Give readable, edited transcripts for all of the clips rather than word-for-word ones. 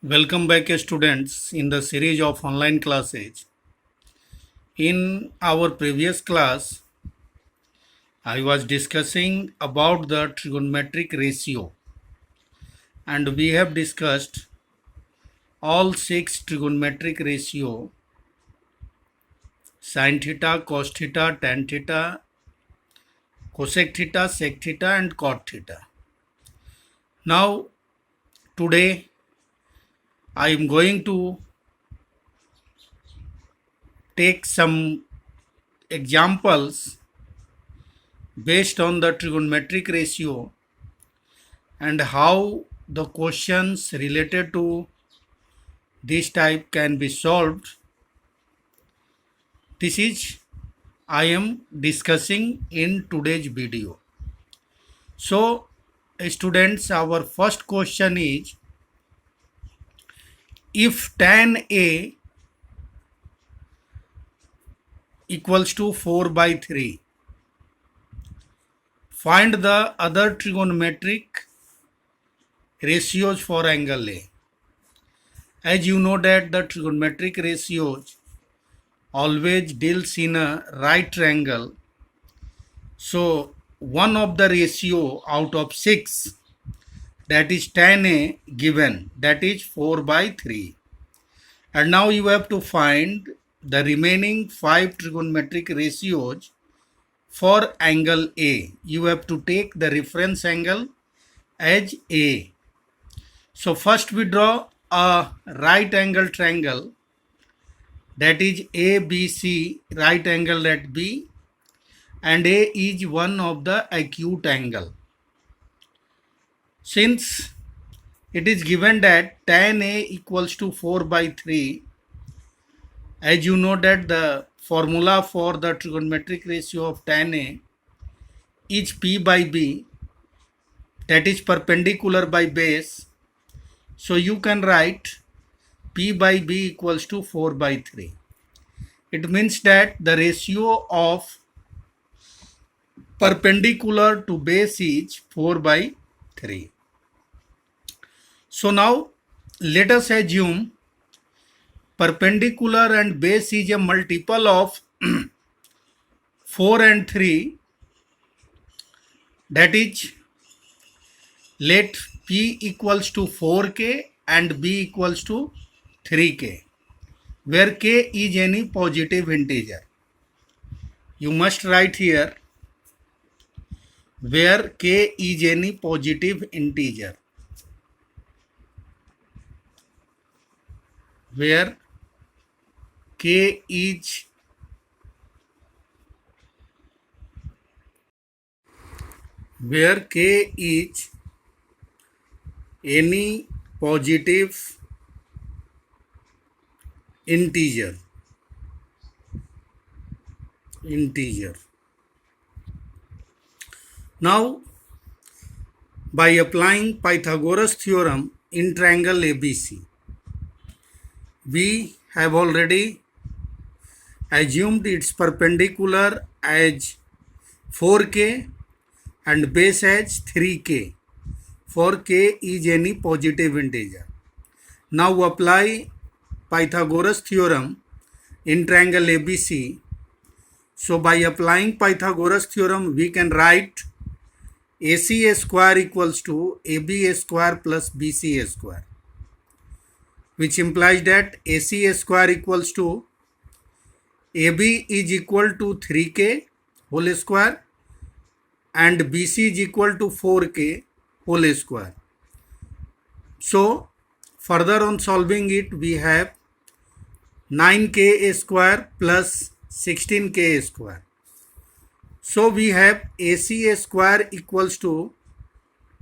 Welcome back, students, in the series of online classes. In our previous class, I was discussing about the trigonometric ratio, and we have discussed all six trigonometric ratio: sin theta, cos theta, tan theta, cosec theta, sec theta, and cot theta. Now, today I am going to take some examples based on the trigonometric ratio and how the questions related to this type can be solved. This is I am discussing in today's video. So, students, our first question is, if tan A equals to 4 by 3, find the other trigonometric ratios for angle A. As you know that the trigonometric ratios always deals in a right triangle. So one of the ratio out of 6, that is tan A, given, that is 4 by 3. And now you have to find the remaining 5 trigonometric ratios for angle A. You have to take the reference angle as A. So first we draw a right angle triangle, that is ABC, right angle at B, and A is one of the acute angle. Since it is given that tan A equals to 4 by 3, as you know that the formula for the trigonometric ratio of tan A is P by B, that is perpendicular by base. So you can write P by B equals to 4 by 3. It means that the ratio of perpendicular to base is 4 by 3. So now let us assume perpendicular and base is a multiple of 4 and 3, that is, let P equals to 4k and B equals to 3k, where k is any positive integer. You must write here where k is any positive integer, where k is any positive integer. Now, by applying Pythagoras theorem in triangle ABC, we have already assumed its perpendicular as 4k and base as 3k, for k is any positive integer. Now apply Pythagoras theorem in triangle ABC. So by applying Pythagoras theorem, we can write AC square equals to AB square plus BC square, which implies that AC square equals to AB is equal to 3k whole square and BC is equal to 4k whole square. So further on solving it, we have 9k square plus 16k square. So we have AC square equals to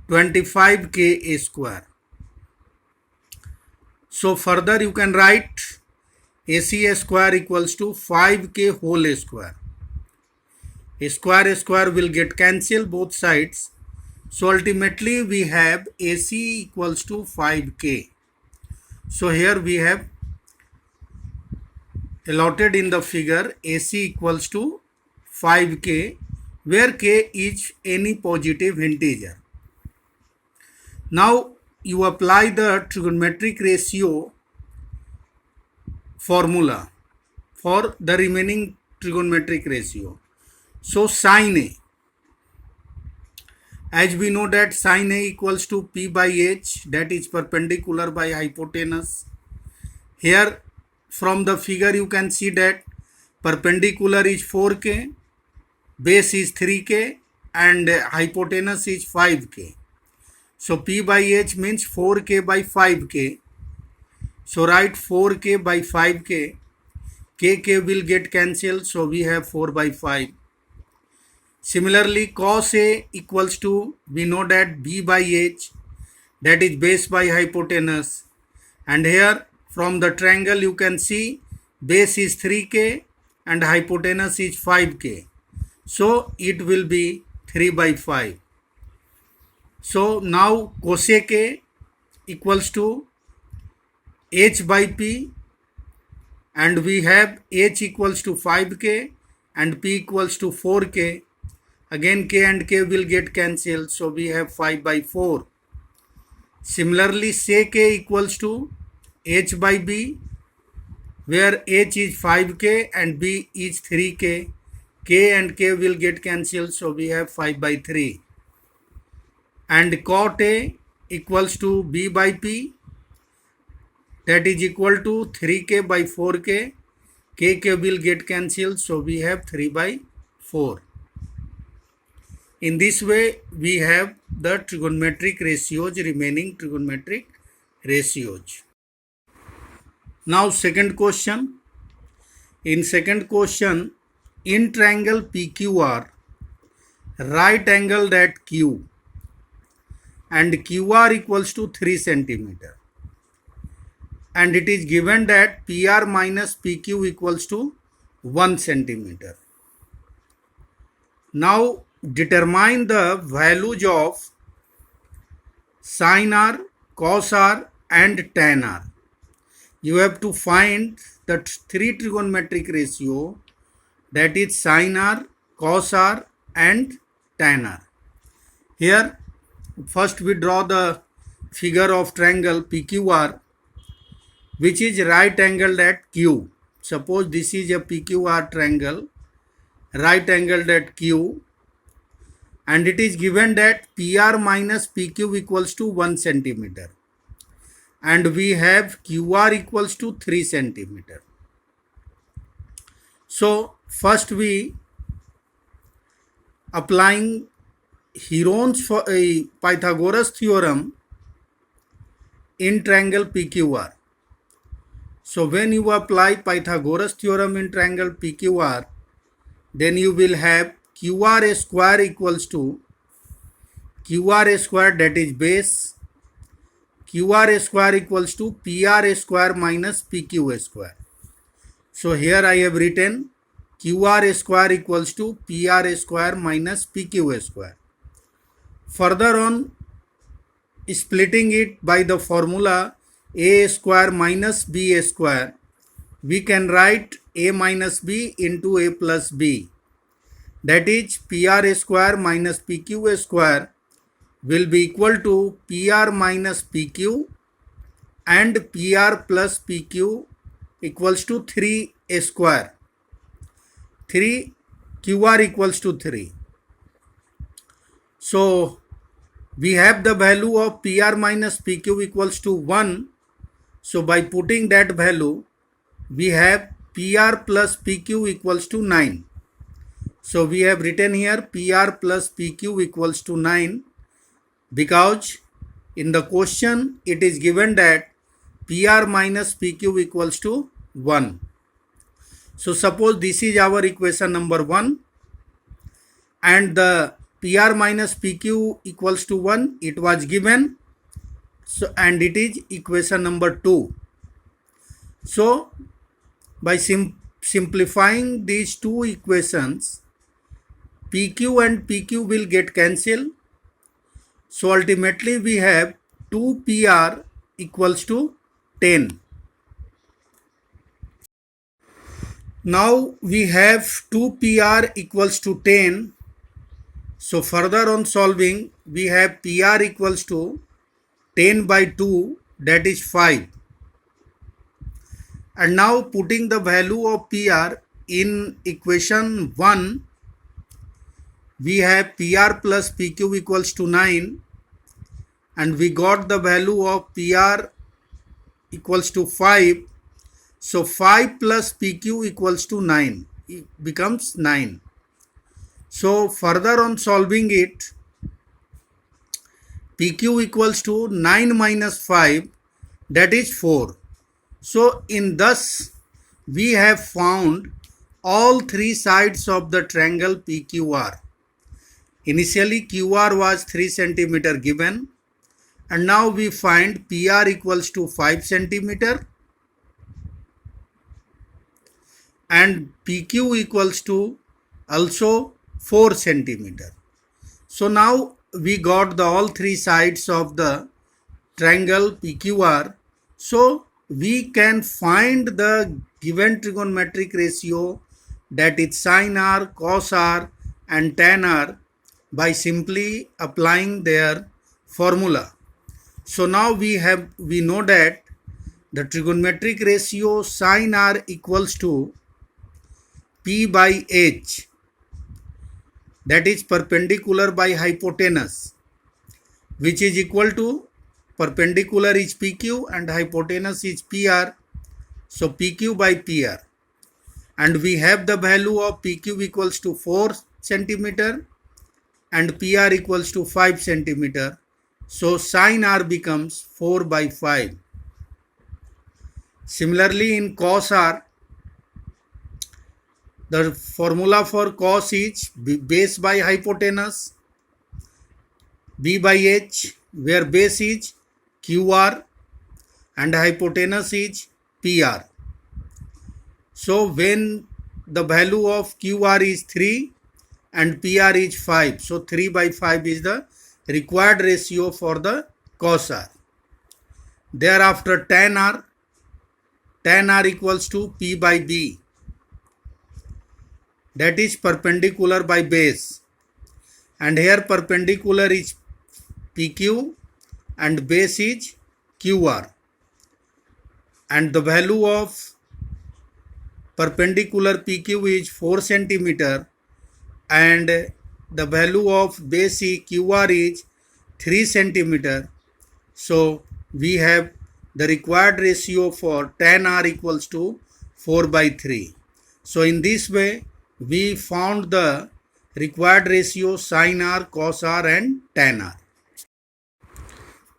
25k square. So further you can write AC square equals to 5k whole square. Square will get cancelled both sides. So ultimately we have AC equals to 5k. So here we have allotted in the figure AC equals to 5k, where k is any positive integer. Now you apply the trigonometric ratio formula for the remaining trigonometric ratio. So sin A, as we know that sin A equals to P by H, that is perpendicular by hypotenuse. Here from the figure you can see that perpendicular is 4k, base is 3k and hypotenuse is 5k. So P by H means 4k by 5k. So write 4k by 5k. K will get cancelled. So we have 4 by 5. Similarly, cos A equals to, we know that B by H, that is base by hypotenuse. And here from the triangle you can see base is 3k and hypotenuse is 5k. So it will be 3 by 5. So now cosec A equals to H by P, and we have H equals to 5k and P equals to 4k. Again k and k will get cancelled, so we have 5 by 4. Similarly, sec A equals to H by B, where H is 5k and B is 3k. K and k will get cancelled, so we have 5 by 3. And cot A equals to B by P, that is equal to 3k by 4k. K will get cancelled, so we have 3 by 4. In this way, we have the trigonometric ratios, remaining trigonometric ratios. Now second question. In second question, in triangle PQR, right angled at Q and QR equals to 3 centimeter. And it is given that PR minus PQ equals to 1 centimeter. Now determine the values of sin R, cos R and tan R. You have to find the 3 trigonometric ratio, that is sin R, cos R and tan R. Here first we draw the figure of triangle PQR, which is right angled at Q. Suppose this is a PQR triangle, right angled at Q, and it is given that PR minus PQ equals to 1 centimeter. And we have QR equals to 3 centimeter. So first we applying Heron's for a Pythagoras theorem in triangle PQR. So when you apply Pythagoras theorem in triangle PQR, then you will have QR square equals to QR square, that is base. QR square equals to PR square minus PQ square. So here I have written QR square equals to PR square minus PQ square. Further on, splitting it by the formula A square minus B square, we can write A minus B into A plus B. That is PR square minus PQ square will be equal to PR minus PQ, and PR plus PQ equals to 3 square. 3 QR equals to 3. So we have the value of PR minus PQ equals to 1. So by putting that value, we have PR plus PQ equals to 9. So we have written here PR plus PQ equals to 9, because in the question it is given that PR minus PQ equals to 1. So suppose this is our equation number 1, and the PR minus PQ equals to 1, it was given. So, and it is equation number 2. So by simplifying these two equations, PQ and PQ will get cancelled. So ultimately we have 2PR equals to 10. Now we have 2PR equals to 10. So further on solving, we have PR equals to 10 by 2, that is 5. And now putting the value of PR in equation 1, we have PR plus PQ equals to 9, and we got the value of PR equals to 5. So 5 plus PQ equals to 9. It becomes 9. So further on solving it, PQ equals to 9 minus 5, that is 4. So in thus we have found all three sides of the triangle PQR. Initially QR was 3 centimeter given, and now we find PR equals to 5 centimeter and PQ equals to also 4 centimeter. So now we got the all three sides of the triangle PQR. So we can find the given trigonometric ratio, that is sin r, cos r and tan r, by simply applying their formula. So now we know that the trigonometric ratio sin r equals to P by H, that is perpendicular by hypotenuse, which is equal to perpendicular is PQ and hypotenuse is PR. So PQ by PR. And we have the value of PQ equals to 4 centimeter and PR equals to 5 centimeter. So sin R becomes 4 by 5. Similarly in cos R, the formula for cos is base by hypotenuse, B by H, where base is QR and hypotenuse is PR. So when the value of QR is 3 and PR is 5, so 3 by 5 is the required ratio for the cos R. Thereafter tan R equals to P by B, that is perpendicular by base, and here perpendicular is PQ and base is QR, and the value of perpendicular PQ is 4 centimeter and the value of base QR is 3 centimeter. So we have the required ratio for tan R equals to 4 by 3. So in this way we found the required ratio sin R, cos R and tan R.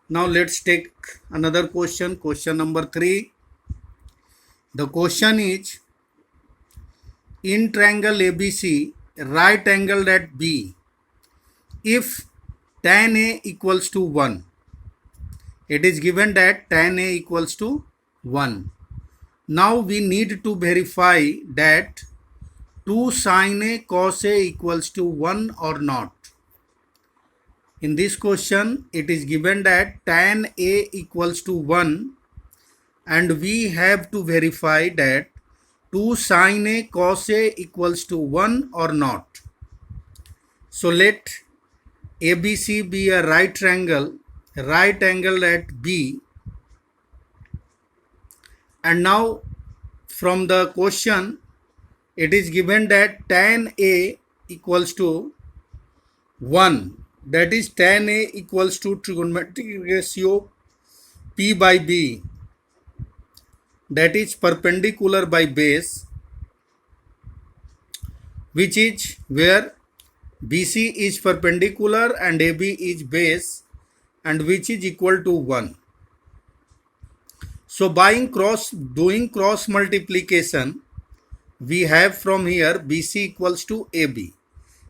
Now let's take another question, question number 3. The question is, in triangle ABC, right angled at B, if tan A equals to 1, it is given that tan A equals to 1. Now we need to verify that 2 sin A cos A equals to 1 or not. In this question, it is given that tan A equals to 1 and we have to verify that 2 sin A cos A equals to 1 or not. So let ABC be a right triangle at B, and now from the question it is given that tan A equals to 1, that is tan A equals to trigonometric ratio P by B, that is perpendicular by base, which is where BC is perpendicular and AB is base, and which is equal to 1. So by doing cross multiplication, we have from here BC equals to AB.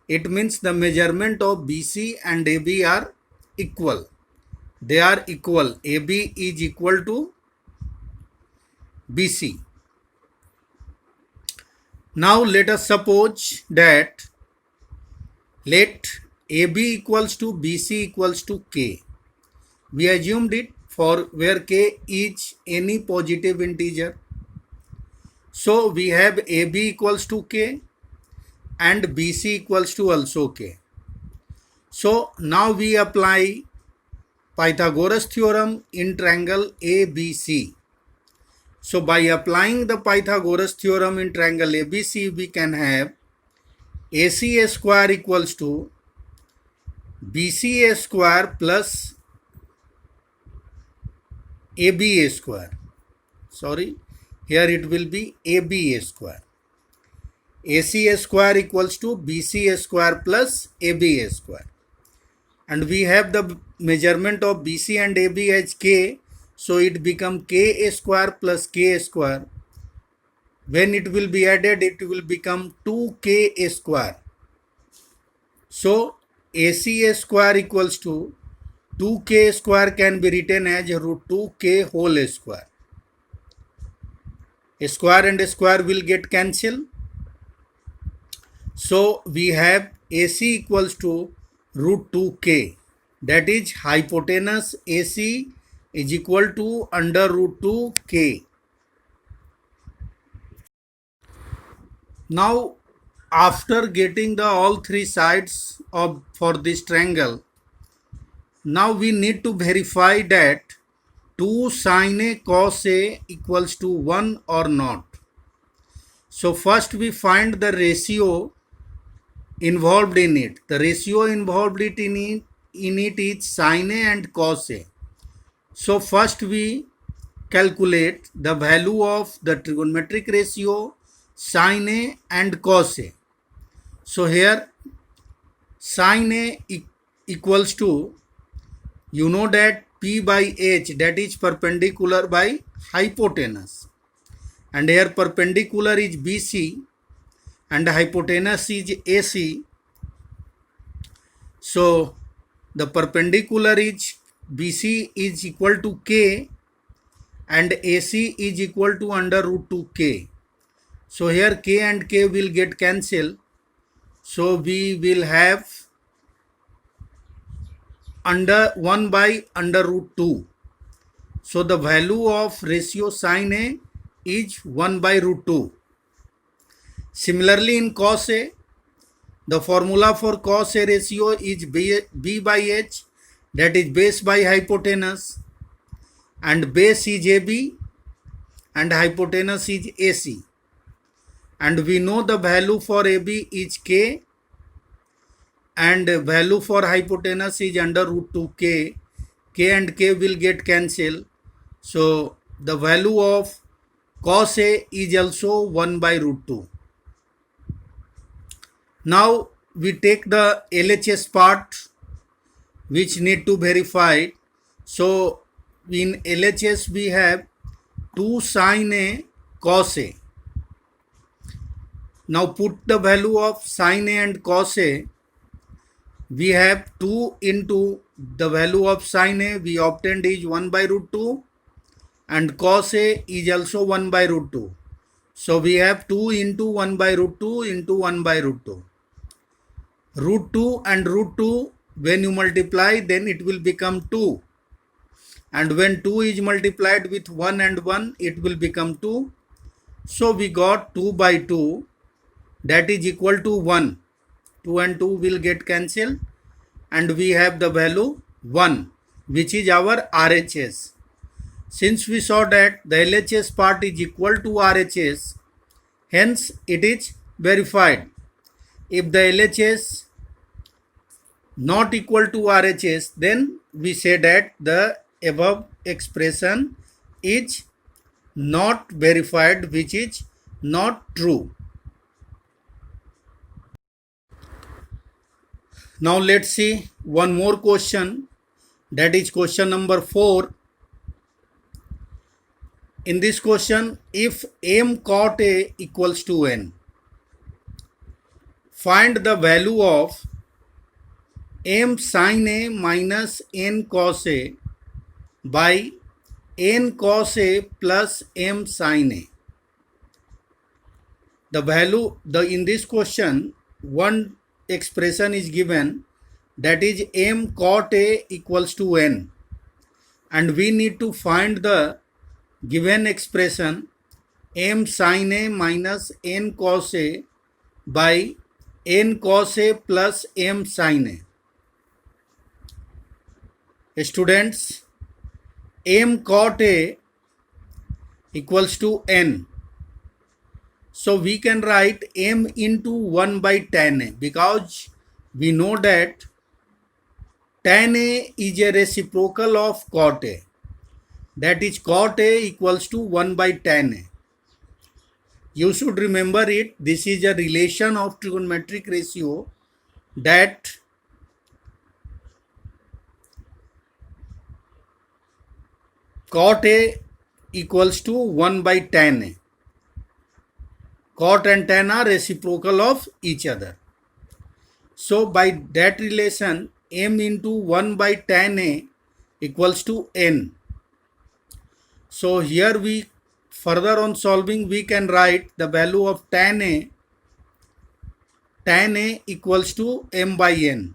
It means the measurement of BC and AB are equal. They are equal. AB is equal to BC. Now let us suppose that let AB equals to BC equals to K. We assumed it for where K is any positive integer. So we have AB equals to K and BC equals to also K. So now we apply Pythagoras theorem in triangle ABC. So by applying the Pythagoras theorem in triangle ABC, we can have AC a square equals to BC a square plus AB a square. Sorry, here it will be AB a square. AC a square equals to BC a square plus AB a square. And we have the measurement of BC and AB as K. So it become K a square plus K a square. When it will be added, it will become 2K a square. So AC a square equals to 2K square can be written as root 2K whole square. A square and a square will get cancelled. So we have AC equals to root 2K. That is hypotenuse AC is equal to under root 2K. Now after getting the all three sides of for this triangle, now we need to verify that 2 sin A cos A equals to 1 or not. So first we find the ratio involved in it. The ratio involved in it is sin A and cos A. So first we calculate the value of the trigonometric ratio sin A and cos A. So here sin A equals to, you know that P by H, that is perpendicular by hypotenuse, and here perpendicular is BC and hypotenuse is AC. So the perpendicular is BC is equal to K and AC is equal to under root 2K. So here K and K will get cancelled. So we will have under 1 by under root 2. So the value of ratio sin A is 1 by root 2. Similarly in cos A, the formula for cos A ratio is B by H, that is base by hypotenuse, and base is AB and hypotenuse is AC. And we know the value for AB is K and value for hypotenuse is under root 2K. K and K will get cancelled. So the value of cos A is also 1 by root 2. Now we take the LHS part which need to verify. So in LHS we have 2 sin A cos A. Now put the value of sin A and cos A. We have 2 into the value of sin A we obtained is 1 by root 2 and cos A is also 1 by root 2. So we have 2 into 1 by root 2 into 1 by root 2. Root 2 and root 2 when you multiply then it will become 2. And when 2 is multiplied with 1 and 1 it will become 2. So we got 2 by 2 that is equal to 1. 2 and 2 will get cancelled and we have the value 1 which is our RHS. Since we saw that the LHS part is equal to RHS, hence it is verified. If the LHS not equal to RHS, then we say that the above expression is not verified, which is not true. Now let's see one more question, that is question number 4. In this question, if m cot A equals to n, find the value of m sin A minus n cos A by n cos A plus m sin A. The value, in this question, one expression is given, that is m cot A equals to n, and we need to find the given expression m sin A minus n cos A by n cos A plus m sin A. Students, m cot A equals to n. So we can write m into 1 by tan A, because we know that tan A is a reciprocal of cot A. That is, cot A equals to 1 by tan A. You should remember it. This is a relation of trigonometric ratio, that cot A equals to 1 by tan A. Cot and tan are reciprocal of each other. So by that relation, m into 1 by tan A equals to n. So here we further on solving, we can write the value of tan A equals to m by n.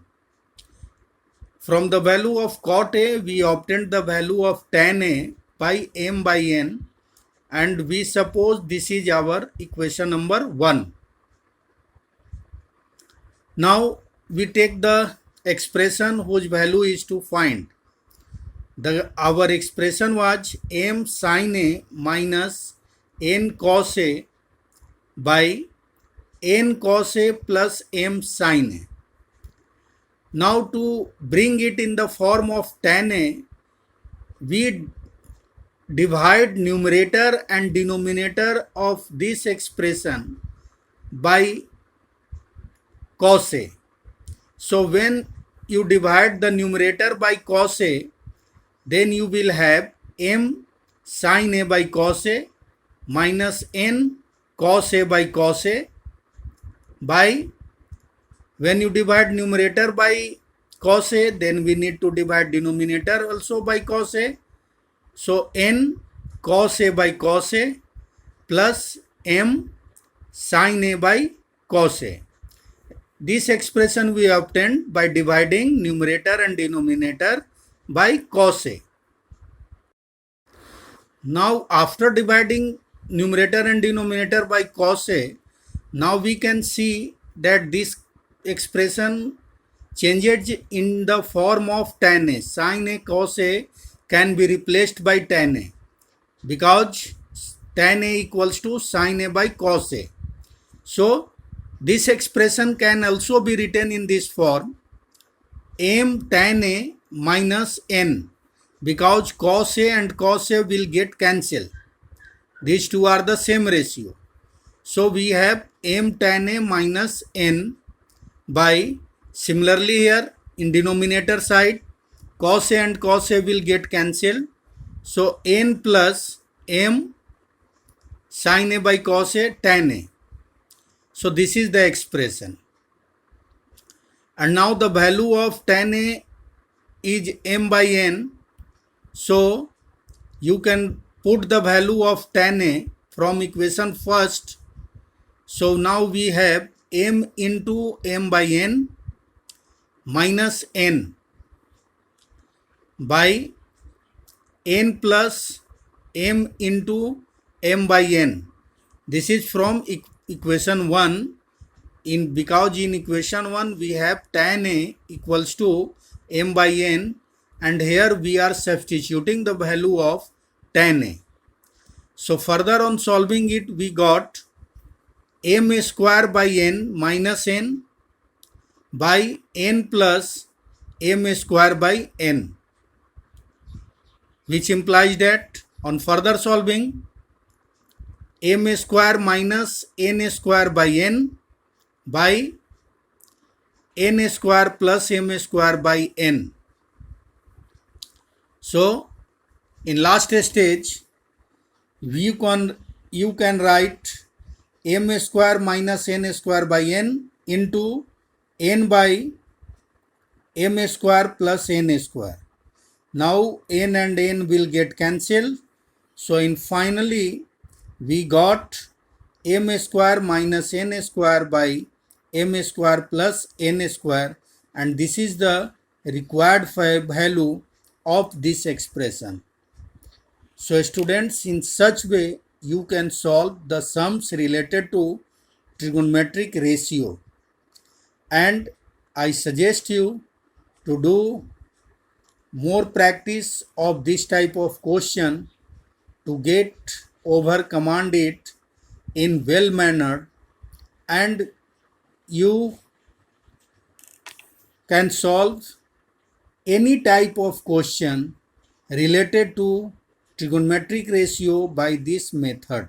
From the value of cot A, we obtained the value of tan A by m by n, and we suppose this is our equation number 1. Now we take the expression whose value is to find. Our expression was m sin A minus n cos A by n cos A plus m sin A. Now to bring it in the form of tan A, we divide numerator and denominator of this expression by cos A. So when you divide the numerator by cos A, then you will have m sin A by cos A minus n cos A by cos A by, when you divide numerator by cos A, then we need to divide denominator also by cos A. So n cos A by cos A plus m sin A by cos A. This expression we obtained by dividing numerator and denominator by cos A. Now after dividing numerator and denominator by cos A, now we can see that this expression changes in the form of tan A. Sin A cos A can be replaced by tan A, because tan A equals to sin A by cos A. So this expression can also be written in this form, m tan A minus n, because cos A and cos A will get cancelled. These two are the same ratio. So we have m tan A minus n by, similarly here in denominator side, cos A and cos A will get cancelled. So n plus m sin A by cos A tan A. So this is the expression. And now the value of tan A is m by n. So you can put the value of tan A from equation first. So now we have m into m by n minus n by n plus m into m by n. This is from equation 1, because in equation 1 we have tan A equals to m by n, and here we are substituting the value of tan A. So further on solving it, we got m square by n minus n by n plus m square by n, which implies that on further solving, m square minus n square by n by n square plus m square by n. So in last stage, you can write m square minus n square by n into n by m square plus n square. Now n and n will get cancelled. So in finally we got m square minus n square by m square plus n square, and this is the required value of this expression. So students, in such way you can solve the sums related to trigonometric ratio, and I suggest you to do more practice of this type of question to get over command it in well manner, and you can solve any type of question related to trigonometric ratio by this method.